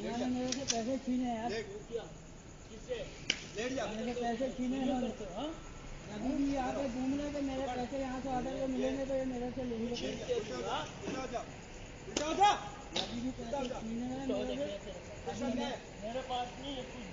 इन्होंने मेरे से पैसे छीने यार। लेट जा। मेरे पैसे छीने इन्होंने तो। अभी भी यहाँ पे घूम रहे थे, मेरे पैसे यहाँ से ऑर्डर के मिलेंगे तो ये मेरे से ले ही लेंगे। अभी भी पैसे छीने हैं मेरे पास नहीं है कुछ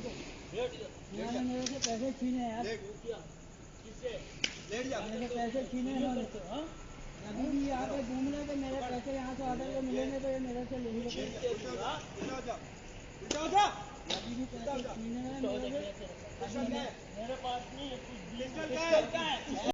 इन्होंने मेरे से पैसे छीने यार। मेरे पैसे छीने इन्होंने तो। अभी भी यहाँ पे घूम रहे थे, मेरे पैसे यहाँ से ऑर्डर के मिलेंगे तो ये मेरे से ले ही लेंगे। अभी भी पैसे छीने हैं मेरे पास नहीं है कुछ